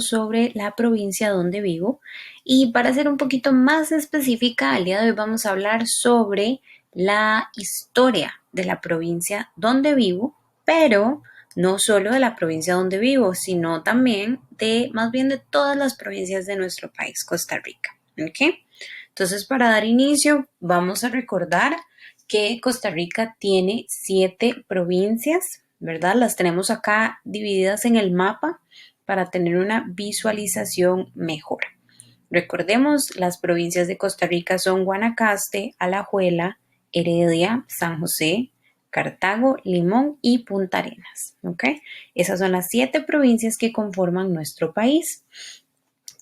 sobre la provincia donde vivo y para ser un poquito más específica, el día de hoy vamos a hablar sobre la historia de la provincia donde vivo, pero no solo de la provincia donde vivo, sino también de, más bien de todas las provincias de nuestro país, Costa Rica. ¿Ok? Entonces, para dar inicio, vamos a recordar que Costa Rica tiene 7 provincias, ¿verdad? Las tenemos acá divididas en el mapa para tener una visualización mejor. Recordemos, las provincias de Costa Rica son Guanacaste, Alajuela, Heredia, San José, Cartago, Limón y Punta Arenas. ¿Ok? Esas son las 7 provincias que conforman nuestro país.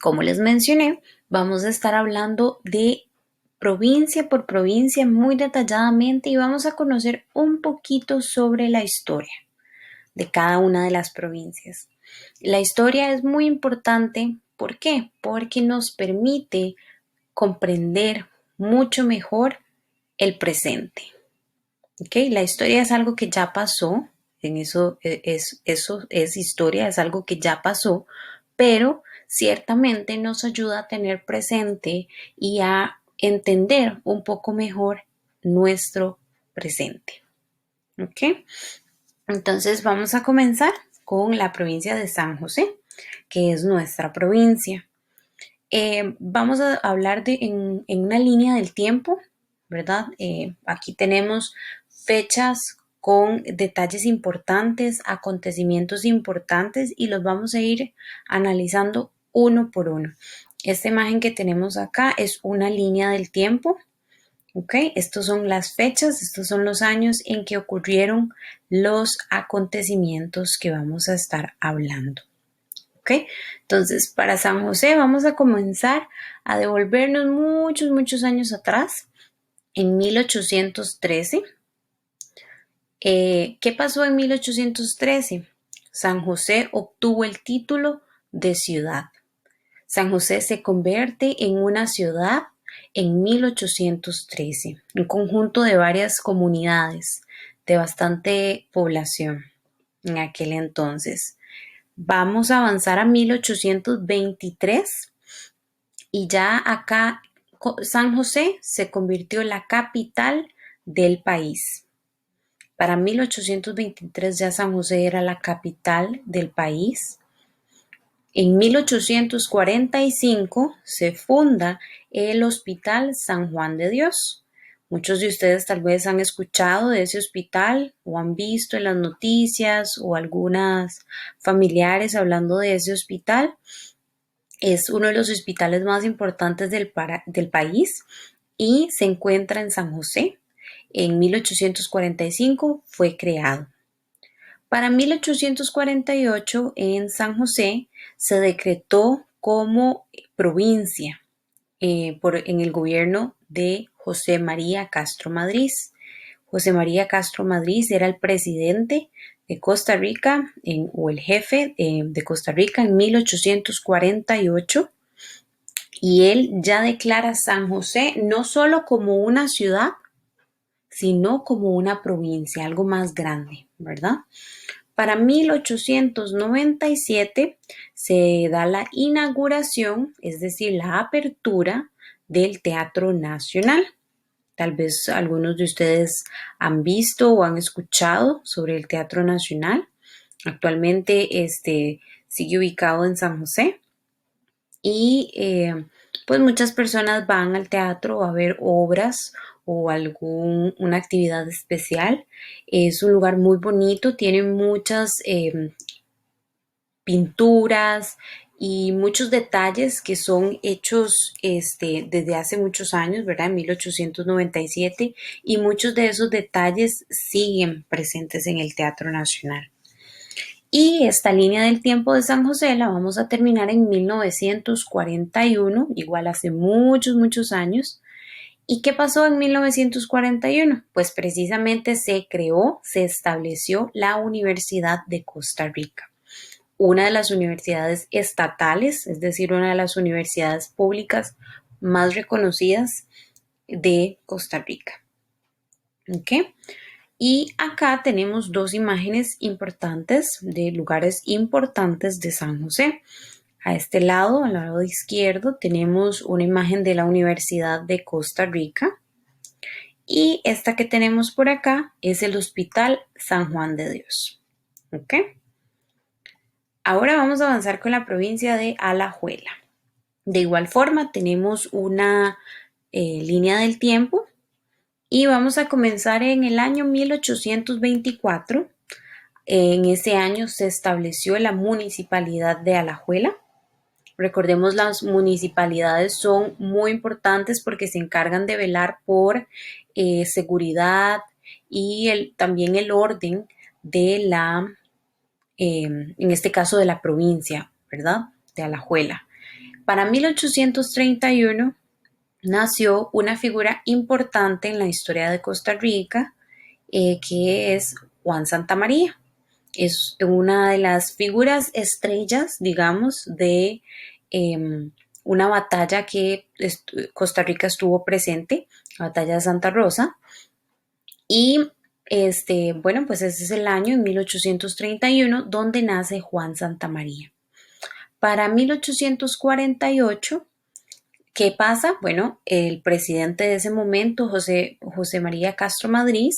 Como les mencioné, vamos a estar hablando de provincia por provincia muy detalladamente y vamos a conocer un poquito sobre la historia de cada una de las provincias. La historia es muy importante, ¿por qué? Porque nos permite comprender mucho mejor el presente. ¿Okay? La historia es algo que ya pasó, en eso es historia, es algo que ya pasó, pero ciertamente nos ayuda a tener presente y a entender un poco mejor nuestro presente. ¿Ok? Entonces vamos a comenzar con la provincia de San José, que es nuestra provincia. Vamos a hablar en una línea del tiempo, ¿verdad? Aquí tenemos fechas con detalles importantes, acontecimientos importantes y los vamos a ir analizando uno por uno. Esta imagen que tenemos acá es una línea del tiempo. ¿Ok? Estos son las fechas, estos son los años en que ocurrieron los acontecimientos que vamos a estar hablando. ¿Ok? Entonces, para San José vamos a comenzar a devolvernos muchos años atrás, en 1813. ¿Qué pasó en 1813? San José obtuvo el título de ciudad. San José se convierte en una ciudad en 1813, un conjunto de varias comunidades de bastante población en aquel entonces. Vamos a avanzar a 1823 y ya acá San José se convirtió en la capital del país. Para 1823 ya San José era la capital del país. En 1845 se funda el Hospital San Juan de Dios. Muchos de ustedes tal vez han escuchado de ese hospital o han visto en las noticias o algunas familiares hablando de ese hospital. Es uno de los hospitales más importantes del país y se encuentra en San José. En 1845 fue creado. Para 1848 en San José se decretó como provincia en el gobierno de José María Castro Madrid. José María Castro Madrid era el presidente de Costa Rica o el jefe de Costa Rica en 1848 y él ya declara San José no solo como una ciudad, sino como una provincia, algo más grande, ¿verdad? Para 1897 se da la inauguración, es decir, la apertura del Teatro Nacional. Tal vez algunos de ustedes han visto o han escuchado sobre el Teatro Nacional. Actualmente sigue ubicado en San José y pues muchas personas van al teatro a ver obras o una actividad especial. Es un lugar muy bonito, tiene muchas pinturas y muchos detalles que son hechos desde hace muchos años, ¿verdad? En 1897 y muchos de esos detalles siguen presentes en el Teatro Nacional. Y esta línea del tiempo de San José la vamos a terminar en 1941, igual hace muchos años. ¿Y qué pasó en 1941? Pues precisamente se creó, se estableció la Universidad de Costa Rica, una de las universidades estatales, es decir, una de las universidades públicas más reconocidas de Costa Rica. ¿Ok? Y acá tenemos dos imágenes importantes de lugares importantes de San José. A este lado, al lado izquierdo, tenemos una imagen de la Universidad de Costa Rica. Y esta que tenemos por acá es el Hospital San Juan de Dios. ¿Ok? Ahora vamos a avanzar con la provincia de Alajuela. De igual forma, tenemos una línea del tiempo y vamos a comenzar en el año 1824. En ese año se estableció la municipalidad de Alajuela. Recordemos, las municipalidades son muy importantes porque se encargan de velar por seguridad y también el orden de en este caso de la provincia, ¿verdad? De Alajuela. Para 1831 nació una figura importante en la historia de Costa Rica, que es Juan Santamaría. Es una de las figuras estrellas, digamos, de una batalla que Costa Rica estuvo presente, la batalla de Santa Rosa. Y bueno, pues ese es el año, en 1831, donde nace Juan Santamaría. Para 1848, ¿qué pasa? Bueno, el presidente de ese momento, José María Castro Madrid,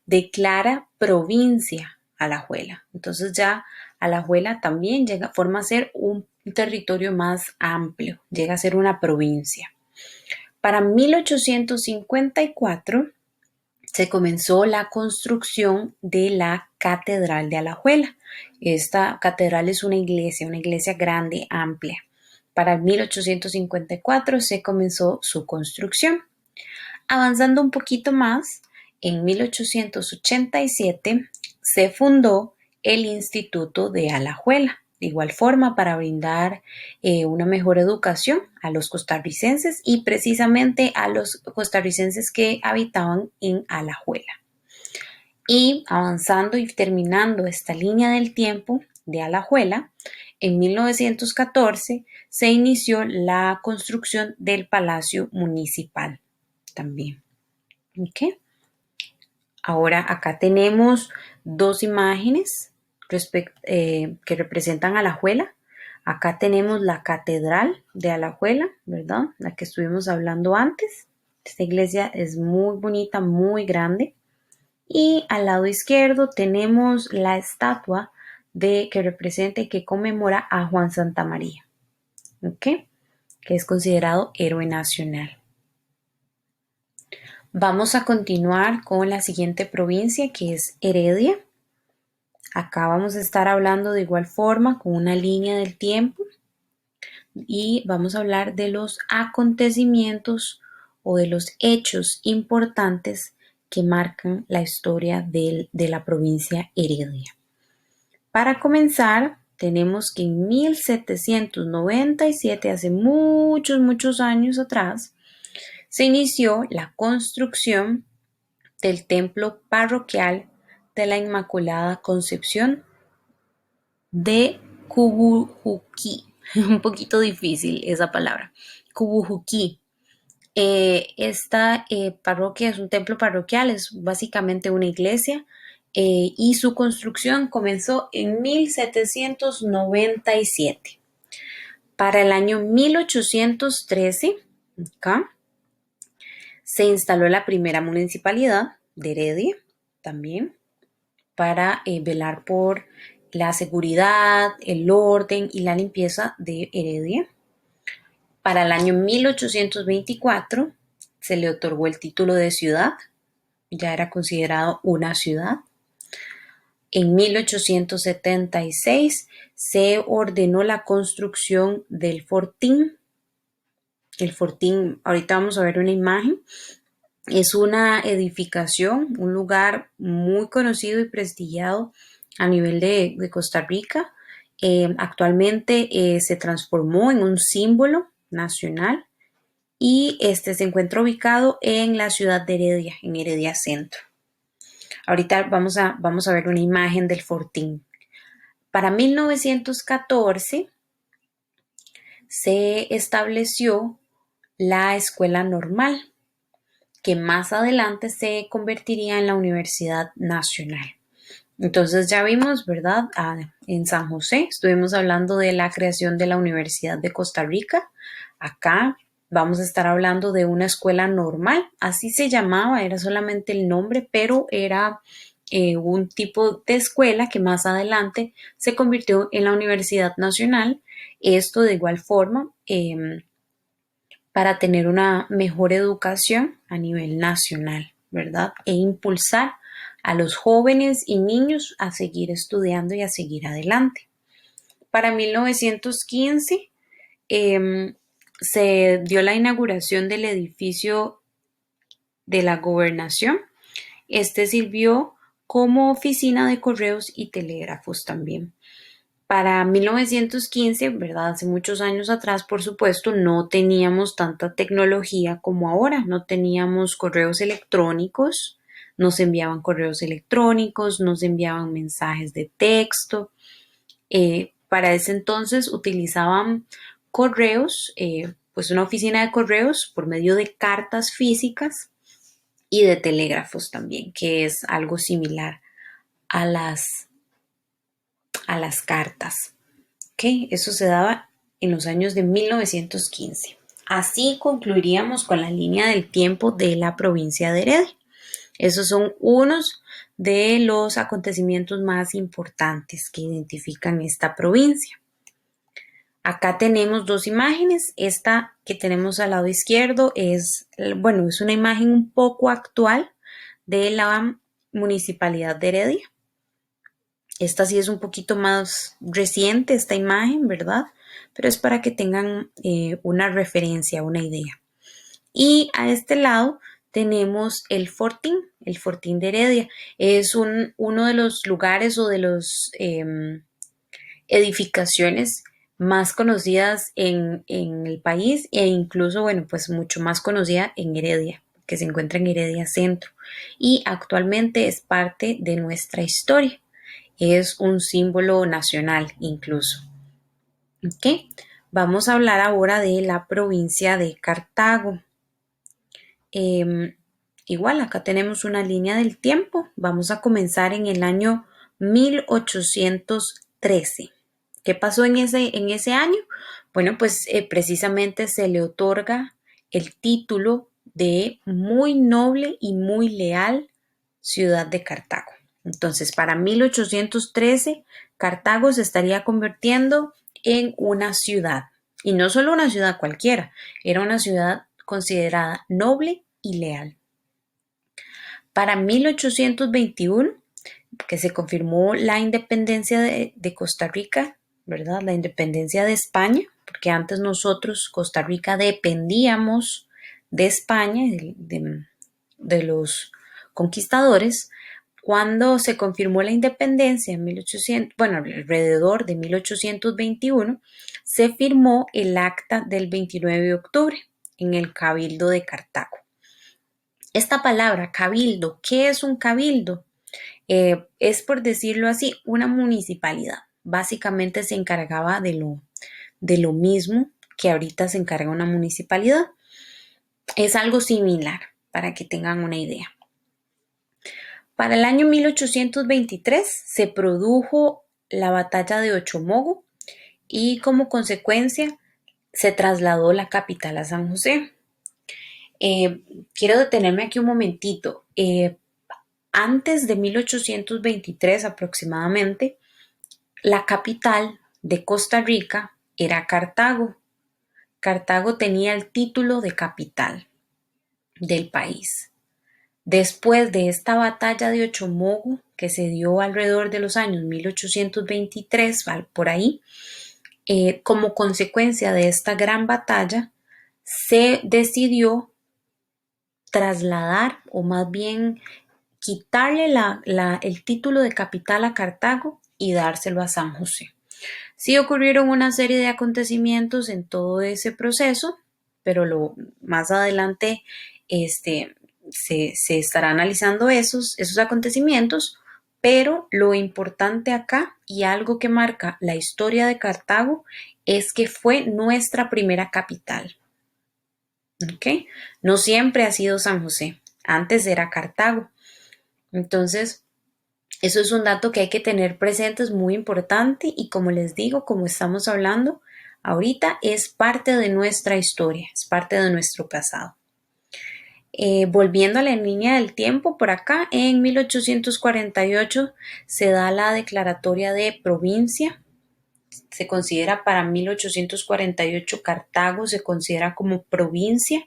declara provincia Alajuela. Entonces ya Alajuela también forma a ser un territorio más amplio, llega a ser una provincia. Para 1854 se comenzó la construcción de la Catedral de Alajuela. Esta catedral es una iglesia grande, amplia. Para 1854 se comenzó su construcción. Avanzando un poquito más, en 1887 se fundó el Instituto de Alajuela, de igual forma para brindar una mejor educación a los costarricenses y precisamente a los costarricenses que habitaban en Alajuela. Y avanzando y terminando esta línea del tiempo de Alajuela, en 1914 se inició la construcción del Palacio Municipal también. ¿Ok? Ahora acá tenemos dos imágenes que representan a Alajuela. Acá tenemos la Catedral de Alajuela, ¿verdad? La que estuvimos hablando antes. Esta iglesia es muy bonita, muy grande. Y al lado izquierdo tenemos la estatua que representa y que conmemora a Juan Santamaría, ¿ok? Que es considerado héroe nacional. Vamos a continuar con la siguiente provincia, que es Heredia. Acá vamos a estar hablando de igual forma con una línea del tiempo y vamos a hablar de los acontecimientos o de los hechos importantes que marcan la historia de la provincia Heredia. Para comenzar, tenemos que en 1797, hace muchos años atrás, se inició la construcción del templo parroquial de la Inmaculada Concepción de Cubujuquí. Un poquito difícil esa palabra. Cubujuquí. Esta parroquia es un templo parroquial, es básicamente una iglesia y su construcción comenzó en 1797. Para el año 1813, acá, se instaló la primera municipalidad de Heredia también para velar por la seguridad, el orden y la limpieza de Heredia. Para el año 1824 se le otorgó el título de ciudad, ya era considerado una ciudad. En 1876 se ordenó la construcción del fortín. El fortín, ahorita vamos a ver una imagen, es una edificación, un lugar muy conocido y prestigiado a nivel de Costa Rica. Actualmente se transformó en un símbolo nacional y se encuentra ubicado en la ciudad de Heredia, en Heredia Centro. Ahorita vamos a ver una imagen del fortín. Para 1914 se estableció la escuela normal, que más adelante se convertiría en la Universidad Nacional. Entonces ya vimos, ¿verdad? En San José estuvimos hablando de la creación de la Universidad de Costa Rica. Acá vamos a estar hablando de una escuela normal, así se llamaba, era solamente el nombre, pero era un tipo de escuela que más adelante se convirtió en la Universidad Nacional. Esto de igual forma para tener una mejor educación a nivel nacional, ¿verdad? E impulsar a los jóvenes y niños a seguir estudiando y a seguir adelante. Para 1915 se dio la inauguración del edificio de la gobernación. Este sirvió como oficina de correos y telégrafos también. Para 1915, ¿verdad? Hace muchos años atrás, por supuesto, no teníamos tanta tecnología como ahora, no teníamos correos electrónicos, nos enviaban correos electrónicos, nos enviaban mensajes de texto. Para ese entonces utilizaban correos, pues una oficina de correos por medio de cartas físicas y de telégrafos también, que es algo similar a las cartas. ¿Ok? Eso se daba en los años de 1915. Así concluiríamos con la línea del tiempo de la provincia de Heredia. Esos son unos de los acontecimientos más importantes que identifican esta provincia. Acá tenemos dos imágenes. Esta que tenemos al lado izquierdo es una imagen un poco actual de la municipalidad de Heredia. Esta sí es un poquito más reciente, esta imagen, ¿verdad? Pero es para que tengan una referencia, una idea. Y a este lado tenemos el Fortín de Heredia. Es uno de los lugares o de las edificaciones más conocidas en el país e incluso, bueno, pues mucho más conocida en Heredia, que se encuentra en Heredia Centro. Y actualmente es parte de nuestra historia. Es un símbolo nacional incluso. ¿Ok? Vamos a hablar ahora de la provincia de Cartago. Igual, acá tenemos una línea del tiempo. Vamos a comenzar en el año 1813. ¿Qué pasó en ese año? Bueno, pues precisamente se le otorga el título de muy noble y muy leal ciudad de Cartago. Entonces, para 1813, Cartago se estaría convirtiendo en una ciudad. Y no solo una ciudad cualquiera, era una ciudad considerada noble y leal. Para 1821, que se confirmó la independencia de Costa Rica, ¿verdad? La independencia de España, porque antes nosotros, Costa Rica, dependíamos de España, de los conquistadores. Cuando se confirmó la independencia en 1800, bueno, alrededor de 1821, se firmó el acta del 29 de octubre en el Cabildo de Cartago. Esta palabra, cabildo, ¿qué es un cabildo? Es, por decirlo así, una municipalidad. Básicamente se encargaba de lo mismo que ahorita se encarga una municipalidad. Es algo similar, para que tengan una idea. Para el año 1823 se produjo la batalla de Ochomogo y como consecuencia se trasladó la capital a San José. Quiero detenerme aquí un momentito. Antes de 1823 aproximadamente, la capital de Costa Rica era Cartago. Cartago tenía el título de capital del país. Después de esta batalla de Ochomogo, que se dio alrededor de los años 1823, por ahí, como consecuencia de esta gran batalla, se decidió trasladar o más bien quitarle el título de capital a Cartago y dárselo a San José. Sí ocurrieron una serie de acontecimientos en todo ese proceso, pero más adelante se estará analizando esos acontecimientos, pero lo importante acá y algo que marca la historia de Cartago es que fue nuestra primera capital. ¿Ok? No siempre ha sido San José, antes era Cartago. Entonces, Eso es un dato que hay que tener presente, es muy importante y como les digo, como estamos hablando ahorita, es parte de nuestra historia, es parte de nuestro pasado. Volviendo a la línea del tiempo, por acá en 1848 se da la declaratoria de provincia. Se considera para 1848 Cartago se considera como provincia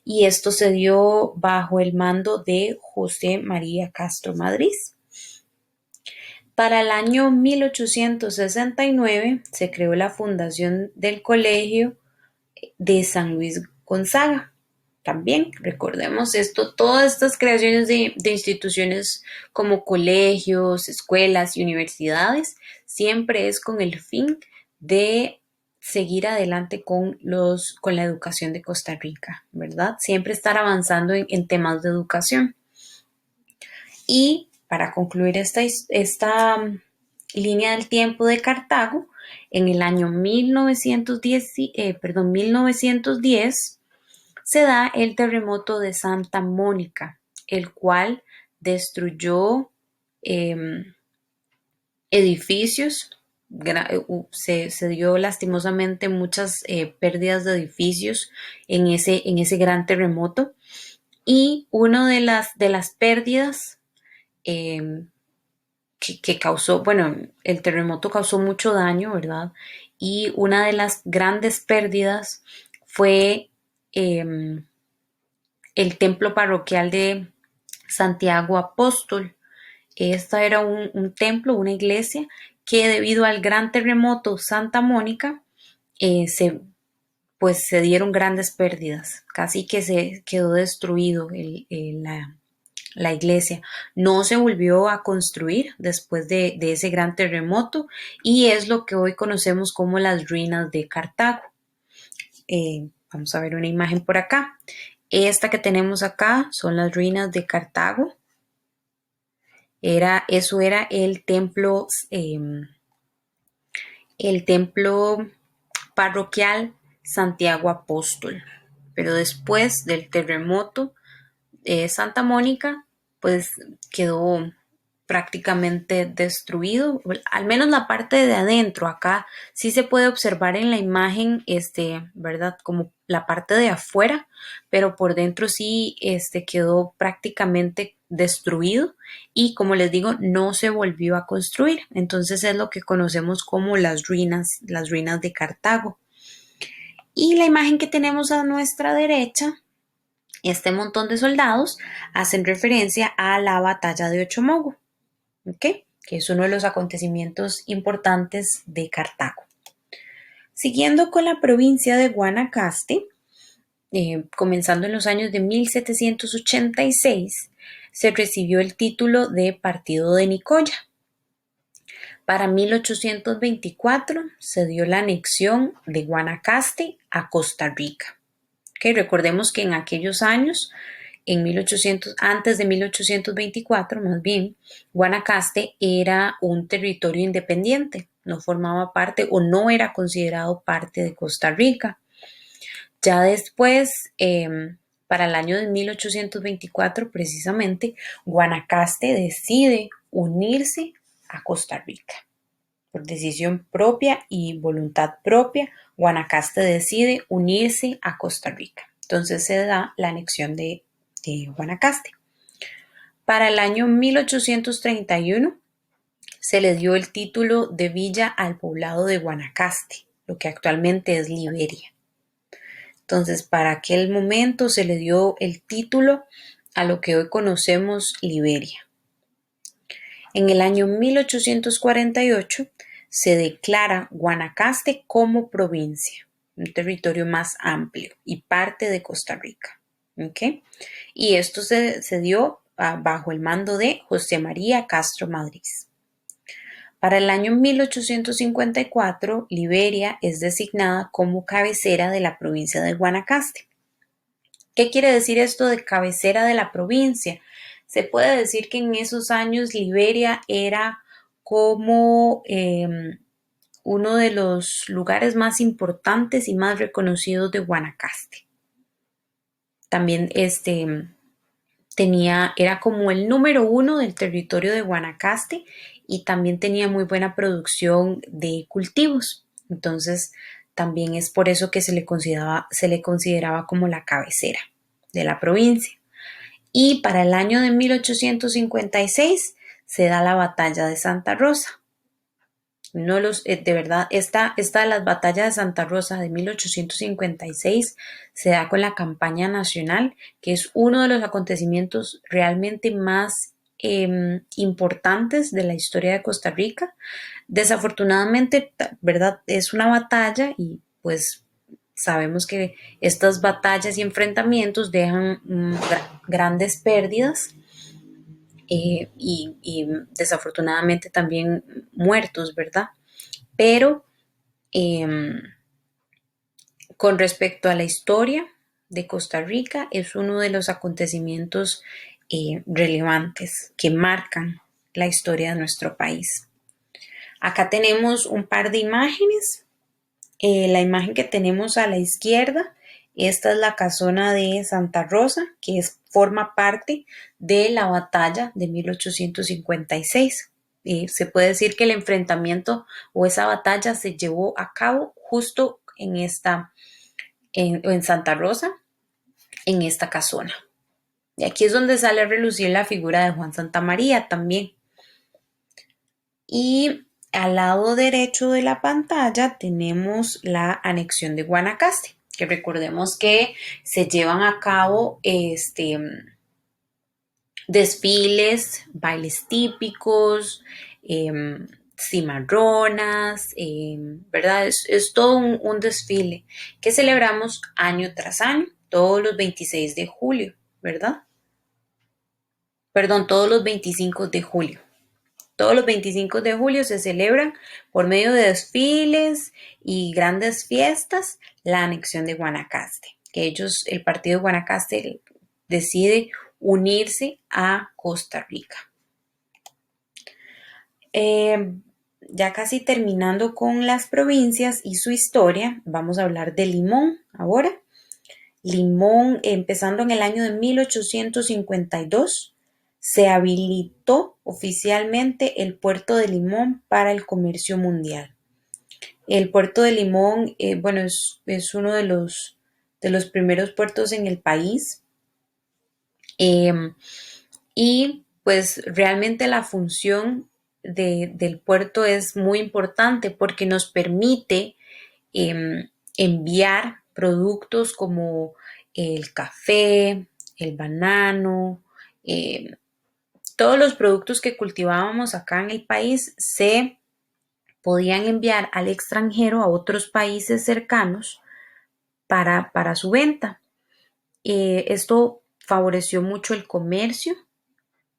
y esto se dio bajo el mando de José María Castro Madrid. Para el año 1869 se creó la fundación del Colegio de San Luis Gonzaga. También recordemos esto, todas estas creaciones de instituciones como colegios, escuelas y universidades siempre es con el fin de seguir adelante con la educación de Costa Rica, ¿verdad? Siempre estar avanzando en temas de educación. Y para concluir esta línea del tiempo de Cartago, en el año 1910 se da el terremoto de Santa Mónica, el cual destruyó eh, edificios, se dio lastimosamente muchas pérdidas de edificios en ese gran terremoto y una de las pérdidas eh, que causó, bueno, el terremoto causó mucho daño, ¿verdad? Y una de las grandes pérdidas fue eh, el templo parroquial de Santiago Apóstol. Esta era un templo, una iglesia, que debido al gran terremoto Santa Mónica, pues se dieron grandes pérdidas, casi que se quedó destruido la iglesia. No se volvió a construir después de ese gran terremoto y es lo que hoy conocemos como las ruinas de Cartago. Vamos a ver una imagen por acá. Esta que tenemos acá son las ruinas de Cartago. Eso era el templo parroquial Santiago Apóstol. Pero después del terremoto Santa Mónica, pues quedó prácticamente destruido, al menos la parte de adentro. Acá sí se puede observar en la imagen, ¿verdad? Como la parte de afuera, pero por dentro sí, quedó prácticamente destruido y como les digo, no se volvió a construir. Entonces es lo que conocemos como las ruinas de Cartago. Y la imagen que tenemos a nuestra derecha, este montón de soldados hacen referencia a la batalla de Ochomogo, ¿ok? Que es uno de los acontecimientos importantes de Cartago. Siguiendo con la provincia de Guanacaste, comenzando en los años de 1786, se recibió el título de Partido de Nicoya. Para 1824 se dio la anexión de Guanacaste a Costa Rica. Okay, recordemos que en aquellos años, antes de 1824, más bien, Guanacaste era un territorio independiente, no formaba parte o no era considerado parte de Costa Rica. Ya después, para el año de 1824, precisamente, Guanacaste decide unirse a Costa Rica. Por decisión propia y voluntad propia, Guanacaste decide unirse a Costa Rica. Entonces se da la anexión de Guanacaste. Para el año 1831 se le dio el título de villa al poblado de Guanacaste, lo que actualmente es Liberia. Entonces, para aquel momento se le dio el título a lo que hoy conocemos Liberia. En el año 1848 se declara Guanacaste como provincia, un territorio más amplio y parte de Costa Rica. ¿Okay? Y esto se dio bajo el mando de José María Castro Madrid. Para el año 1854, Liberia es designada como cabecera de la provincia de Guanacaste. ¿Qué quiere decir esto de cabecera de la provincia? Se puede decir que en esos años Liberia era como uno de los lugares más importantes y más reconocidos de Guanacaste. También era como el número uno del territorio de Guanacaste y también tenía muy buena producción de cultivos. Entonces, también es por eso que se le consideraba como la cabecera de la provincia. Y para el año de 1856 se da la batalla de Santa Rosa. No de verdad, esta de las batallas de Santa Rosa de 1856 se da con la campaña nacional, que es uno de los acontecimientos realmente más importantes de la historia de Costa Rica. Desafortunadamente, ¿verdad? Es una batalla y pues sabemos que estas batallas y enfrentamientos dejan grandes pérdidas y desafortunadamente también muertos, ¿verdad? Pero eh, con respecto a la historia de Costa Rica, es uno de los acontecimientos relevantes que marcan la historia de nuestro país. Acá tenemos un par de imágenes. La imagen que tenemos a la izquierda, esta es la casona de Santa Rosa, que forma parte de la batalla de 1856. Se puede decir que el enfrentamiento o esa batalla se llevó a cabo justo en Santa Rosa, en esta casona. Y aquí es donde sale a relucir la figura de Juan Santamaría también. Y al lado derecho de la pantalla tenemos la anexión de Guanacaste, que recordemos que se llevan a cabo desfiles, bailes típicos, cimarronas, ¿verdad? Es todo un desfile que celebramos año tras año, todos los 26 de julio, ¿verdad? Perdón, todos los 25 de julio. Todos los 25 de julio se celebran por medio de desfiles y grandes fiestas la anexión de Guanacaste, que el partido de Guanacaste decide unirse a Costa Rica. Ya casi terminando con las provincias y su historia, vamos a hablar de Limón ahora. Limón, empezando en el año de 1852, se habilitó oficialmente el puerto de Limón para el comercio mundial. El puerto de Limón, bueno, es uno de los primeros puertos en el país eh, y pues realmente la función del puerto es muy importante porque nos permite enviar productos como el café, el banano, eh, todos los productos que cultivábamos acá en el país se podían enviar al extranjero, a otros países cercanos, para su venta. Esto favoreció mucho el comercio,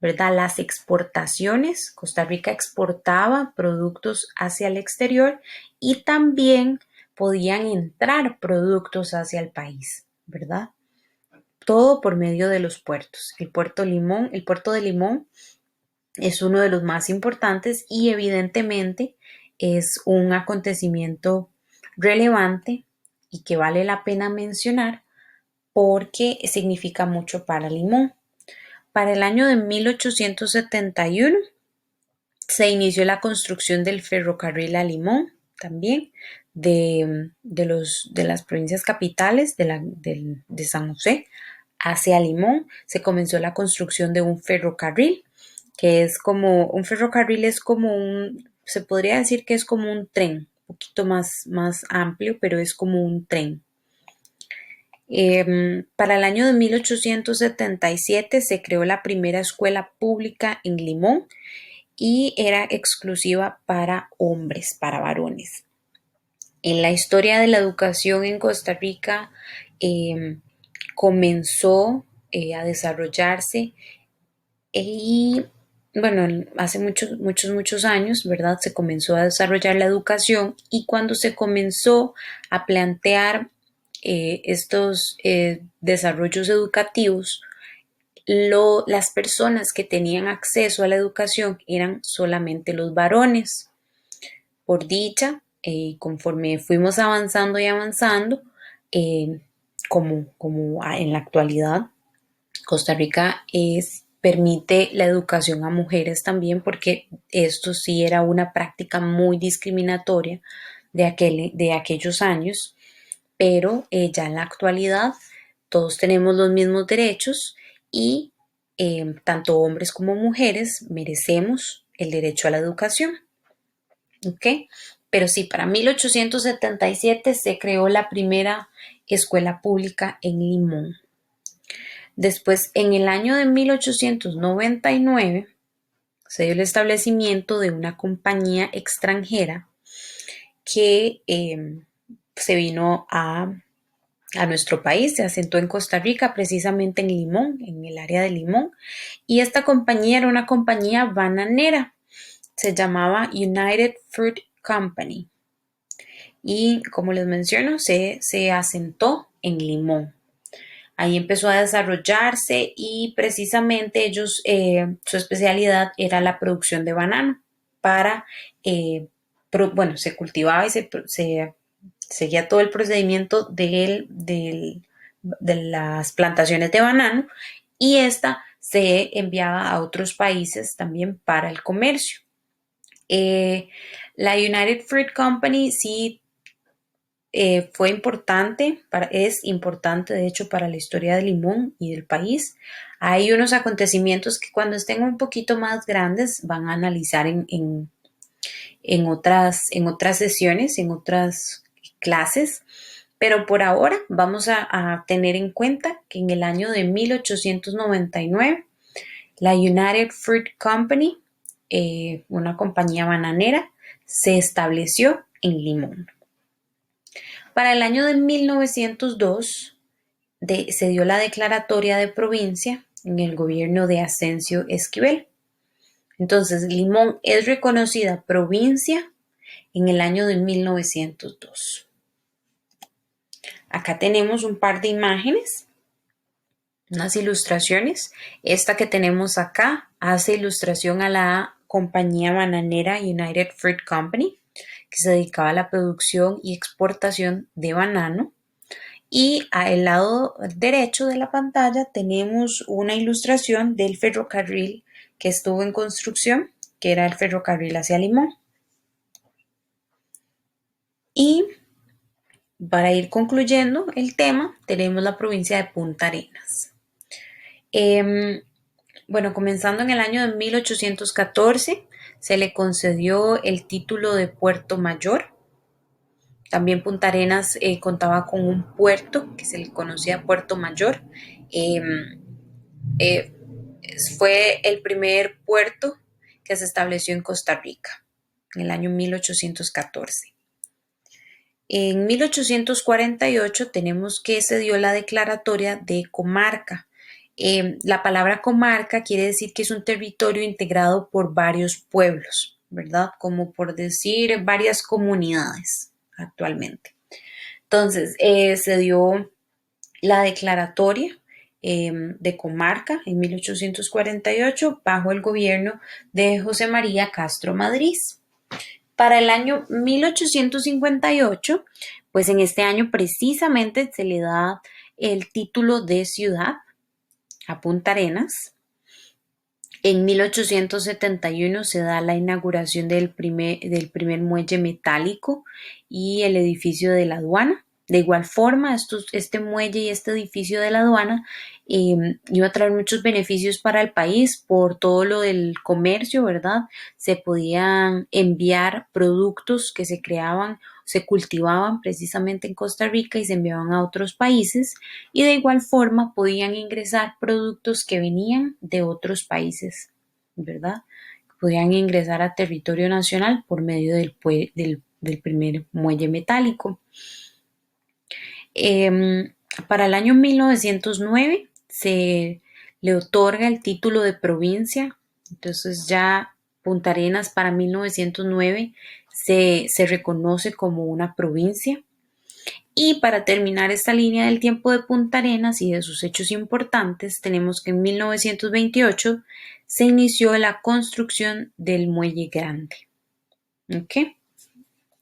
¿verdad? Las exportaciones. Costa Rica exportaba productos hacia el exterior y también podían entrar productos hacia el país, ¿verdad? Todo por medio de los puertos. El puerto de Limón es uno de los más importantes y evidentemente es un acontecimiento relevante y que vale la pena mencionar porque significa mucho para Limón. Para el año de 1871 se inició la construcción del ferrocarril a Limón también de las provincias capitales de San José hacia Limón. Se comenzó la construcción de un ferrocarril que es como, un ferrocarril es como se podría decir que es como un tren, un poquito más amplio, pero es como un tren. Para el año de 1877 se creó la primera escuela pública en Limón y era exclusiva para hombres, para varones. En la historia de la educación en Costa Rica comenzó a desarrollarse y bueno, hace muchos años, ¿verdad? Se comenzó a desarrollar la educación y cuando se comenzó a plantear estos desarrollos educativos, las personas que tenían acceso a la educación eran solamente los varones. Por dicha, conforme fuimos avanzando y avanzando, como en la actualidad, Costa Rica permite la educación a mujeres también porque esto sí era una práctica muy discriminatoria de aquellos años, pero ya en la actualidad todos tenemos los mismos derechos y tanto hombres como mujeres merecemos el derecho a la educación. ¿Ok? Pero sí, para 1877 se creó la primera escuela pública en Limón. Después, en el año de 1899, se dio el establecimiento de una compañía extranjera que se vino a nuestro país, se asentó en Costa Rica, precisamente en Limón, en el área de Limón, y esta compañía era una compañía bananera, se llamaba United Fruit Company, y como les menciono, se asentó en Limón. Ahí empezó a desarrollarse y precisamente ellos, su especialidad era la producción de banano para, bueno, se cultivaba y se seguía todo el procedimiento de las plantaciones de banano y esta se enviaba a otros países también para el comercio. La United Fruit Company sí fue importante, es importante de hecho para la historia de Limón y del país. Hay unos acontecimientos que cuando estén un poquito más grandes van a analizar en otras sesiones, en otras clases, pero por ahora vamos a tener en cuenta que en el año de 1899 la United Fruit Company, una compañía bananera, se estableció en Limón. Para el año de 1902 se dio la declaratoria de provincia en el gobierno de Ascencio Esquivel. Entonces, Limón es reconocida provincia en el año de 1902. Acá tenemos un par de imágenes, unas ilustraciones. Esta que tenemos acá hace ilustración a la compañía bananera United Fruit Company, que se dedicaba a la producción y exportación de banano. Y al lado derecho de la pantalla tenemos una ilustración del ferrocarril que estuvo en construcción, que era el ferrocarril hacia Limón. Y para ir concluyendo el tema, tenemos la provincia de Punta Arenas. Bueno, comenzando en el año de 1814, se le concedió el título de Puerto Mayor. También Punta Arenas contaba con un puerto que se le conocía Puerto Mayor. Eh, eh, Fue el primer puerto que se estableció en Costa Rica en el año 1814. En 1848 tenemos que se dio la declaratoria de comarca. La palabra comarca quiere decir que es un territorio integrado por varios pueblos, ¿verdad? Como por decir varias comunidades actualmente. Entonces, se dio la declaratoria de comarca en 1848 bajo el gobierno de José María Castro Madrid. Para el año 1858, pues en este año precisamente se le da el título de ciudad a Punta Arenas. En 1871 se da la inauguración del primer muelle metálico y el edificio de la aduana. De igual forma, este muelle y este edificio de la aduana iba a traer muchos beneficios para el país por todo lo del comercio, ¿verdad? Se podían enviar productos que se creaban, se cultivaban precisamente en Costa Rica y se enviaban a otros países y de igual forma podían ingresar productos que venían de otros países, ¿verdad? Podían ingresar a territorio nacional por medio del primer muelle metálico. Para el año 1909 se le otorga el título de provincia, entonces ya Punta Arenas para 1909 se reconoce como una provincia. Y para terminar esta línea del tiempo de Punta Arenas y de sus hechos importantes, tenemos que en 1928 se inició la construcción del Muelle Grande. ¿Ok?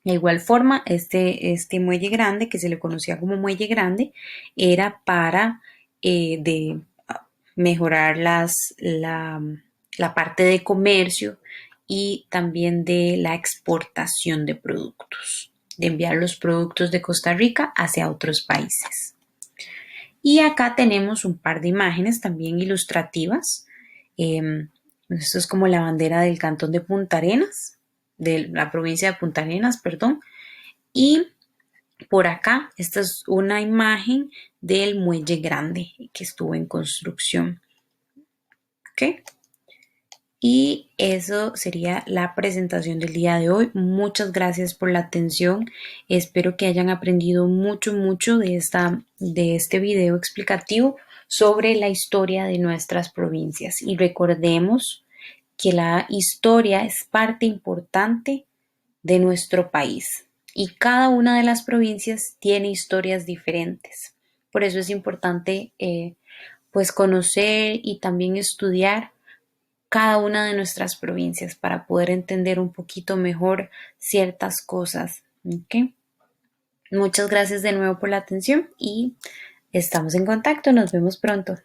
De igual forma, este muelle grande, que se le conocía como muelle grande, era mejorar la parte de comercio y también de la exportación de productos, de enviar los productos de Costa Rica hacia otros países. Y acá tenemos un par de imágenes también ilustrativas. Esto es como la bandera del cantón de Punta Arenas, de la provincia de Punta Arenas, perdón. Y por acá, esta es una imagen del muelle grande que estuvo en construcción. ¿Ok? Y eso sería la presentación del día de hoy. Muchas gracias por la atención. Espero que hayan aprendido mucho de este video explicativo sobre la historia de nuestras provincias. Y recordemos que la historia es parte importante de nuestro país y cada una de las provincias tiene historias diferentes. Por eso es importante pues conocer y también estudiar cada una de nuestras provincias para poder entender un poquito mejor ciertas cosas. ¿Okay? Muchas gracias de nuevo por la atención y estamos en contacto. Nos vemos pronto.